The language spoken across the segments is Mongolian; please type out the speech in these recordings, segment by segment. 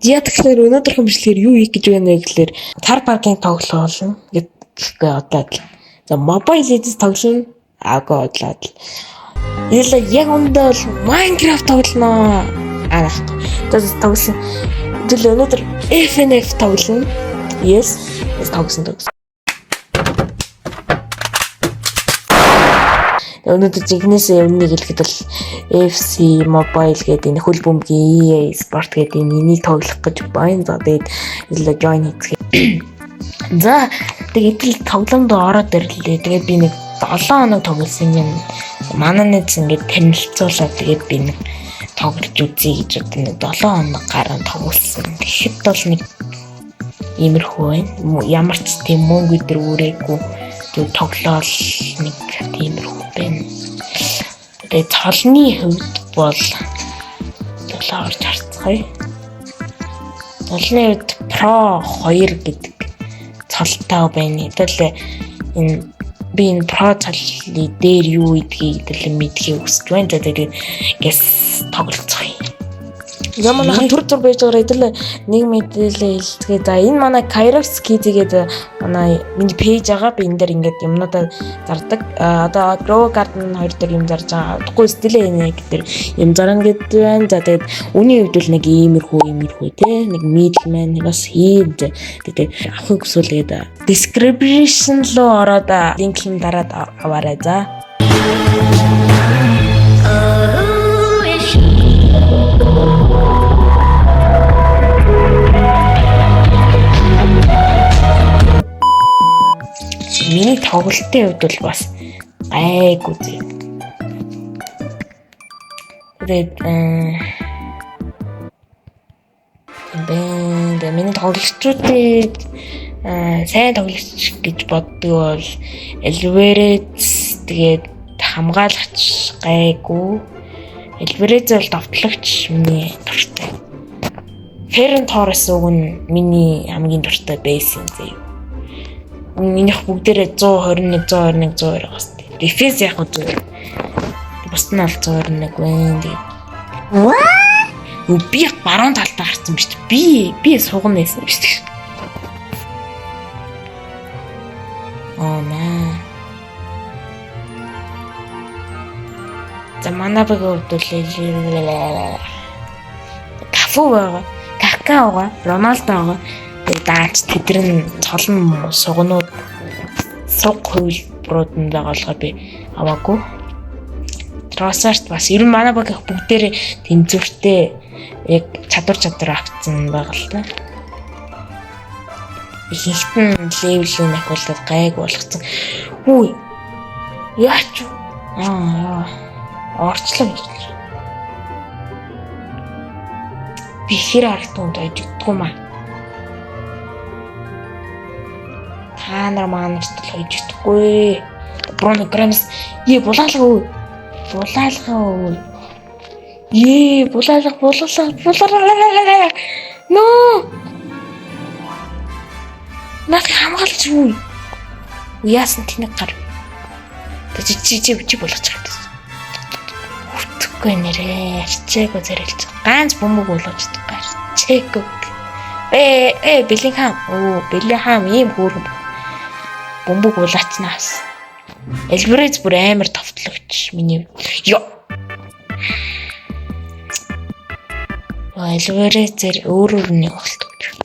яа тэгэхээр өнөөдрийн бичлэгээр юу хийх гэж байна вэ гэхээр car parking тоглоно гэдэгтэй бодоод. За Mobile Legends тоглоно. Бодлоод. Яг өндөө бол Minecraft тоглоно. Тэгээд тоглосон. Тэгэл өнөөдөр FNF тоглоно. Yes, тоглосон. Өнөөдөр жигнэсээ өмнө хэлэхэд бол FC Mobile гэдэг энэ хөл бөмбөгийн EA Sport гэдэг энийг тоглох гэж байна. За тэгээд join хийцгээе. За тэгээд тоглоомд ороод ирлээ. Тэгээд би нэг 7 хоног тоглосон юм. Манай нэг ингэж танилцуулаад тэгээд би нэг тоглож үзье гэж одоо нэг 7 хоног гараа тоглосон. Тэгэхэд бол нэг иймэрхүү байна. Ямар ч тийм мөнгө өдр үрээгүй тэг тоглоол нэг тиймэрхүү байна. Тэгээд цолны хувьд бол орж харцгаая. Цолны хувьд Pro 2 гэдэг цолтой байна. Тэгэл энэ би энэ Pro цолны дээр юу гэдгийг мэдхийг хүсэж байна. Тэгээд гэс тоглоцгоё. Ямар нэг төр байж байгаа хэдэл нэг мэдээлэл хэлцгээ. За энэ манай Kairos Kids гэдэг манай миний пэйж байгаа. Би энэ дээр ингээд юмнуудаа зардаг. Одоо Grow Garden 2 дээр юм зарж байгаа. Удахгүй стилээ нэ гэдэг юм зарна гэдэг байна. За тэгээд үний хувьд бол нэг иймэрхүү те нэг middleman нэг бас хийд тэгээд авах хүсвэл description руу ороод линкийн дараад аваарай. За миний тоглолтын хувьд бол бас гайгүй зэ. Тэгээд миний тоглолтуудыг сайн тоглогч гэж боддог бол Alvarez тэгээд хамгаалагч гайгүй. Alvarez бол товтлогч миний дуртай. Ferran Torres уг нь миний хамгийн дуртай байсан зэ. Минийх бүгдээрээ 121 122 гас. Дефенс яг 100. Бус нь бол 121 байна. Би баруун талдаа гарсан биз дээ. Би сугна байсан биз дээ. Наа. За манай баг өвдөлээ. Кафу байгаа. Кака байгаа. Роналдо байгаа. Даач тэдэр нь цолон сугнууд суг хувилбарууд нь байгаа болохоор би аваагүй. Тросарт бас ер нь манай баг бүгдээрээ тэнцвэртэй яг чадвар авцсан байгаа л та. Ихэнх нь левел нэг бол гайг болгоцсон. Хүү. Яач? Орчлоо гэж. Би хэр харагдсан удаа идэгдгүй маа. Манарт л хийждэггүй. Бруно Грамс булаалгаа. Булаалгаа. Ноо. Нах хамгаалж юу? Яасан тэнэг гар. Чи болгож чадсан. Утгагүй нэрээ. Арчээгүй зэрэлж. Ганц бөмбөг болгож гарчээгүй. Беллинgham. Беллинgham ийм хөөрхөн бөмбөг улаацнаас. Alvarez бүр амар товтлогч миний. Alvarez зэр өөр нэг болтгоо.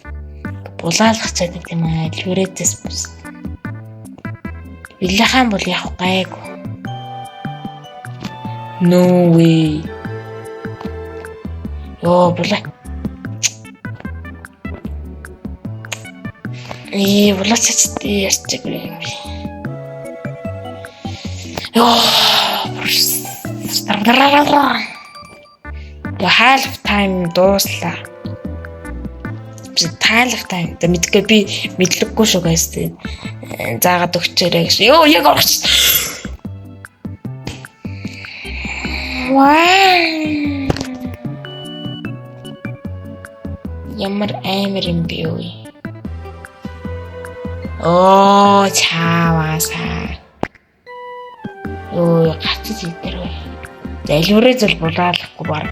Булаалгах чаддаг юм аа. Alvarez-с бус. Беллинgham бол яг гайгүй. No way. Булаа. Булаацчихдээ ярьчих юм би. Half time дууслаа. Half time мэдгээ би мэдлэггүй шүү guys. Заагаад өгчээрэй гэж. Яг орчих. Ямар амар юм бэ юу? Чааваасаа. Гацж идэрвэ. Alvarez бол булаалахгүй баг.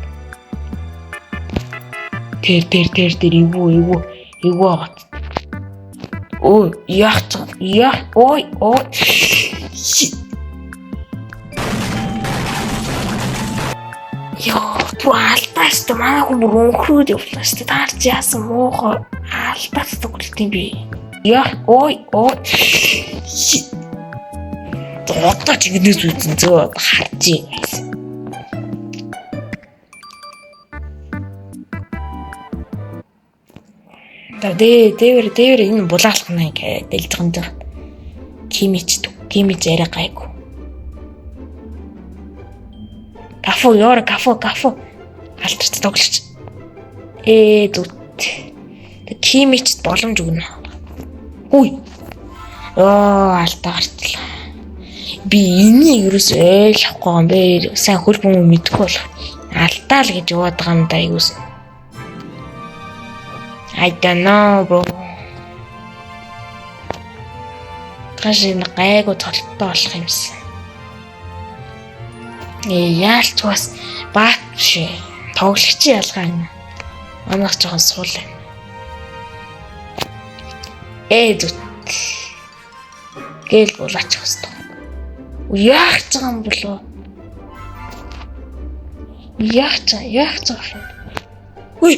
Тэр эвгүй аваад. Ой, ой. Яа, түр алдаас та манай хүн бүр өнхрөөд явлаа шүү дээ. Таарч яасан муухай алдаас төгөлт юм би. Ой. Одоо ч ингэдэж үзэн зөө харж юм. Дээвэр энэ булаалхна ингэ дэлж ганд. Кимич арай гайгүй. Кафу. Алтарт тоглож. Зүт. Кимичд боломж өгнө. Хүй. Алдаа гартлаа. Би энийг юус ойлгохгүй юм бэ? Сайн хөл бөмбө мэдхгүй болох. Алдаа л гэж яваад байгаа юм да юус. I don't know, bro. Гашин гайгүй толтой болох юмсан. Яалч бас баат биш. Тоглогчийн ялгаа юм. Манайх жоохон суул байна. Зүт. Гэл булаач хэвээр. Яах гэж байгаа юм болов? Яах гэж байгаа. Үй.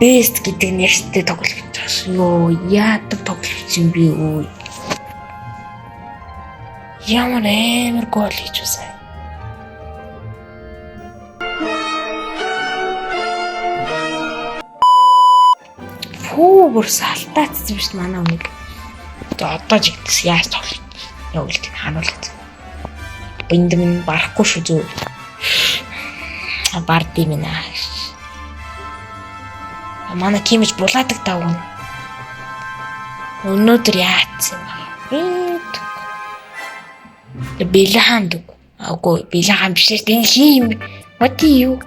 Best гэдэг нэртэй тоглож байгаа шүү. Йоо, яадаг тоглож юм би өө. Ямар амар гол хийж үсэ. Бүр салтаац юм шүү манай өмнө. Одоо жигдс яаж тоглож явуулт харуулж. Бинд минь барахгүй шүү зөө. Барди минь аа. Манай кимич булаадаг тав. Өнөөдөр яатсан юм бэ? Билхан дэг. Агуу билхан биш ээ. Хим. What do you?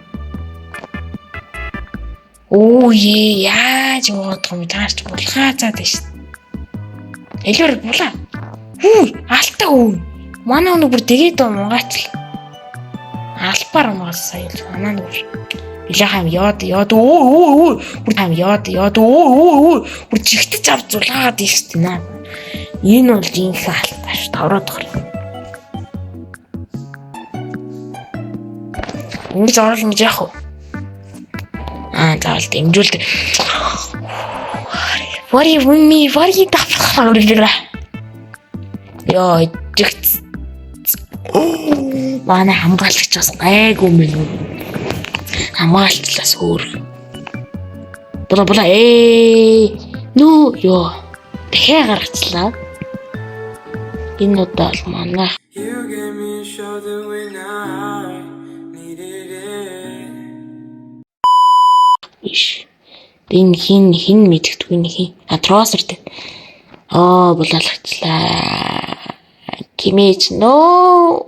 Яаж яваад юм таарч булхаа цаад шүү. Элэр булаа. Алтаа үү. Манай өнөө бүр тэгээд муугаач. Алпаар муус сая. Манай нүр. Билахам яад. Бүр хам яад. Бүр чигтэж авч зулаагаад их шүү дээ. Энэ бол жинхэнэ алтаа шүү. Тавраад гөр. Ингэж оруулах гэж яах вэ? Заавал дэмжүүлдэг. What are you давхар? Яа, жигт. Манай хамгаалагч бас гайгүй мэн. Хамгаалчлаас өөр. Була нүү ёо. Дахиад гаргачлаа. Энэ удаа л манай. Иш. Дин хин мэддэггүй нэг хин. Тросертэй. Булаалагчлаа. Кимич нөө.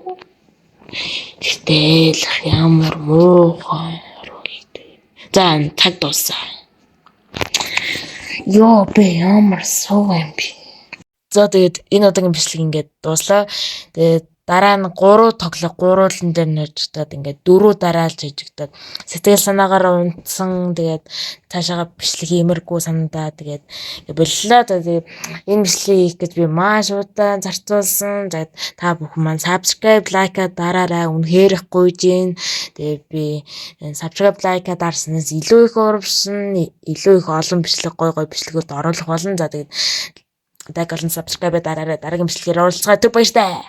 Тэгэл ямар муухай ролтэй. За цаг дуусаа. Йоо бэ ямар суу юм би. За тэгээд энэ удаагийн бичлэг ингээд дууслаа. Тэгээд дараа нь 3 тоглох гуруулан дээр нэрждээд ингээд 4 дараалж хийжигдээд сэтгэл санаагаар унтсан тэгээд цаашаага бичлэг иймэрхүү санагдаа тэгээд боллоо. Тэгээд энэ бичлэгийг хийх гэж би маш удаан зарцуулсан. Тэгээд та бүхэн маань subscribe, like-а дараарай. Үнэхээр их гуйж гин. Тэгээд би subscribe, like-а дарснаас илүү их урвсан, илүү их олон бичлэг гой бичлэгүүд оруулах болно. За тэгээд subscribe дараарай. Дараагийн бичлэгээр уулзгаа. Түр баяртай.